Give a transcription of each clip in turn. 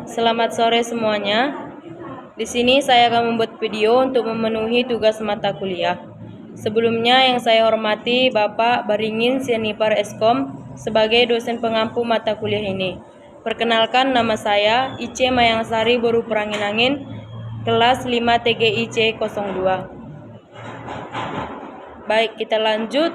Selamat sore semuanya. Di sini saya akan membuat video untuk memenuhi tugas mata kuliah. Sebelumnya yang saya hormati Bapak Baringin Sianipar Eskom sebagai dosen pengampu mata kuliah ini. Perkenalkan, nama saya Ice Mayangsari Boru Perangin-Angin, kelas 5 TGIC 02. Baik, kita lanjut.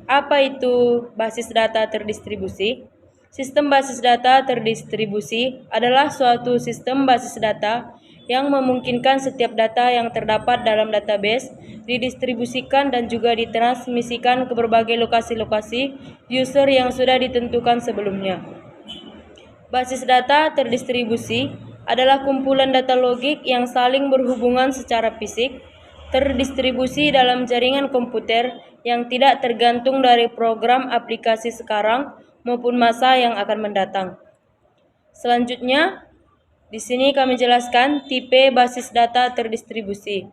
Apa itu basis data terdistribusi? Sistem basis data terdistribusi adalah suatu sistem basis data yang memungkinkan setiap data yang terdapat dalam database didistribusikan dan juga ditransmisikan ke berbagai lokasi-lokasi user yang sudah ditentukan sebelumnya. Basis data terdistribusi adalah kumpulan data logik yang saling berhubungan secara fisik, terdistribusi dalam jaringan komputer yang tidak tergantung dari program aplikasi sekarang maupun masa yang akan mendatang. Selanjutnya, di sini kami jelaskan tipe basis data terdistribusi.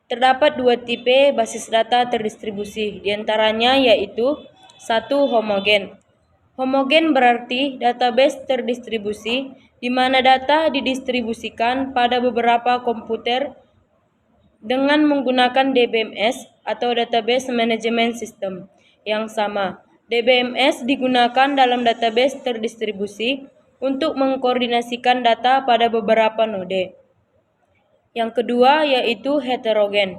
Terdapat dua tipe basis data terdistribusi, diantaranya yaitu 1. Homogen. Homogen berarti database terdistribusi di mana data didistribusikan pada beberapa komputer dengan menggunakan DBMS atau Database Management System yang sama. DBMS digunakan dalam database terdistribusi untuk mengkoordinasikan data pada beberapa node. Yang kedua yaitu heterogen.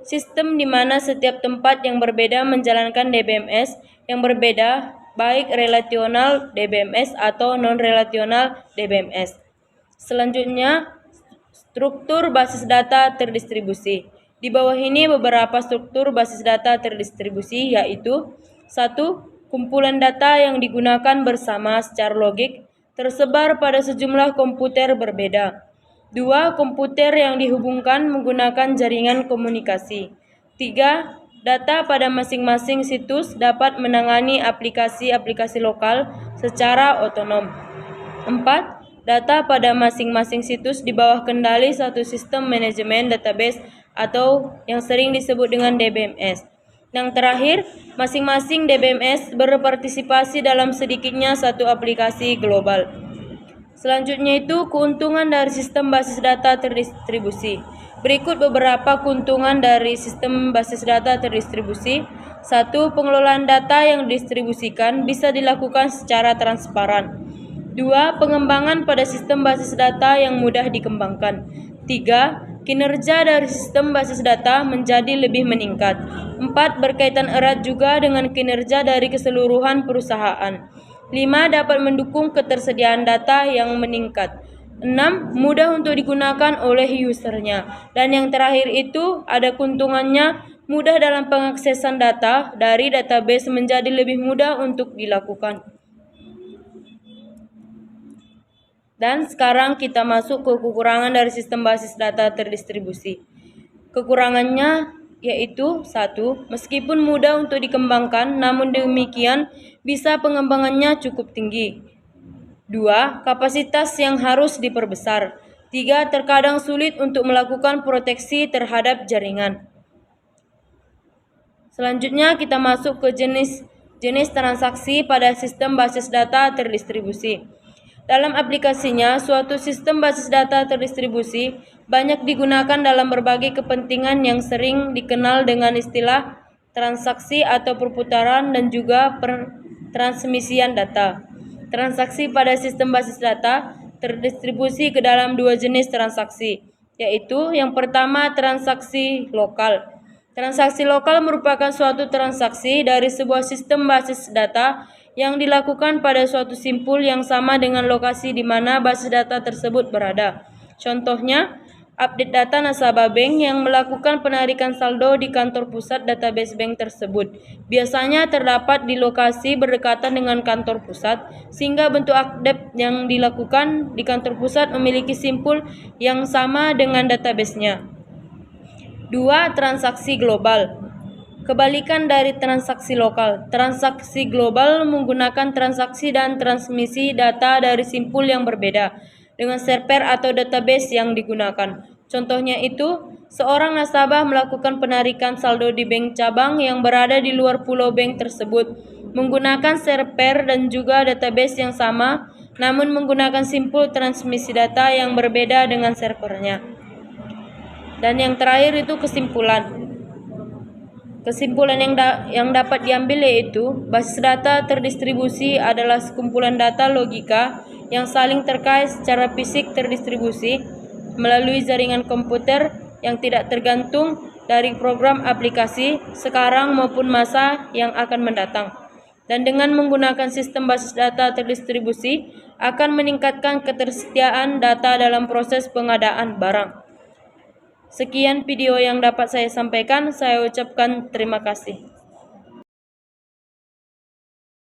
Sistem di mana setiap tempat yang berbeda menjalankan DBMS yang berbeda, baik relational DBMS atau non-relational DBMS. Selanjutnya, struktur basis data terdistribusi. Di bawah ini beberapa struktur basis data terdistribusi yaitu 1. Kumpulan data yang digunakan bersama secara logik tersebar pada sejumlah komputer berbeda. 2. Komputer yang dihubungkan menggunakan jaringan komunikasi. 3. Data pada masing-masing situs dapat menangani aplikasi-aplikasi lokal secara otonom. 4. Data pada masing-masing situs di bawah kendali satu sistem manajemen database atau yang sering disebut dengan DBMS. Yang terakhir, masing-masing DBMS berpartisipasi dalam sedikitnya satu aplikasi global. Selanjutnya itu keuntungan dari sistem basis data terdistribusi. Berikut beberapa keuntungan dari sistem basis data terdistribusi. 1. Pengelolaan data yang didistribusikan bisa dilakukan secara transparan. 2. Pengembangan pada sistem basis data yang mudah dikembangkan. 3. Kinerja dari sistem basis data menjadi lebih meningkat. 4. Berkaitan erat juga dengan kinerja dari keseluruhan perusahaan. 5. Dapat mendukung ketersediaan data yang meningkat. 6. Mudah untuk digunakan oleh usernya. Dan yang terakhir itu ada keuntungannya, mudah dalam pengaksesan data dari database menjadi lebih mudah untuk dilakukan. Dan sekarang kita masuk ke kekurangan dari sistem basis data terdistribusi. Kekurangannya yaitu 1. Meskipun mudah untuk dikembangkan, namun demikian bisa pengembangannya cukup tinggi. 2. Kapasitas yang harus diperbesar. 3. Terkadang sulit untuk melakukan proteksi terhadap jaringan. Selanjutnya kita masuk ke jenis transaksi pada sistem basis data terdistribusi. Dalam aplikasinya, suatu sistem basis data terdistribusi banyak digunakan dalam berbagai kepentingan yang sering dikenal dengan istilah transaksi atau perputaran dan juga transmisian data. Transaksi pada sistem basis data terdistribusi ke dalam dua jenis transaksi, yaitu yang pertama transaksi lokal. Transaksi lokal merupakan suatu transaksi dari sebuah sistem basis data yang dilakukan pada suatu simpul yang sama dengan lokasi di mana basis data tersebut berada. Contohnya, update data nasabah bank yang melakukan penarikan saldo di kantor pusat database bank tersebut. Biasanya terdapat di lokasi berdekatan dengan kantor pusat, sehingga bentuk update yang dilakukan di kantor pusat memiliki simpul yang sama dengan database-nya. 2. Transaksi global. Kebalikan dari transaksi lokal. Transaksi global menggunakan transaksi dan transmisi data dari simpul yang berbeda dengan server atau database yang digunakan. Contohnya itu, seorang nasabah melakukan penarikan saldo di bank cabang yang berada di luar pulau bank tersebut menggunakan server dan juga database yang sama namun menggunakan simpul transmisi data yang berbeda dengan servernya. Dan yang terakhir itu kesimpulan. Kesimpulan yang dapat diambil yaitu basis data terdistribusi adalah sekumpulan data logika yang saling terkait secara fisik terdistribusi melalui jaringan komputer yang tidak tergantung dari program aplikasi sekarang maupun masa yang akan mendatang. Dan dengan menggunakan sistem basis data terdistribusi akan meningkatkan ketersediaan data dalam proses pengadaan barang. Sekian video yang dapat saya sampaikan. Saya ucapkan terima kasih.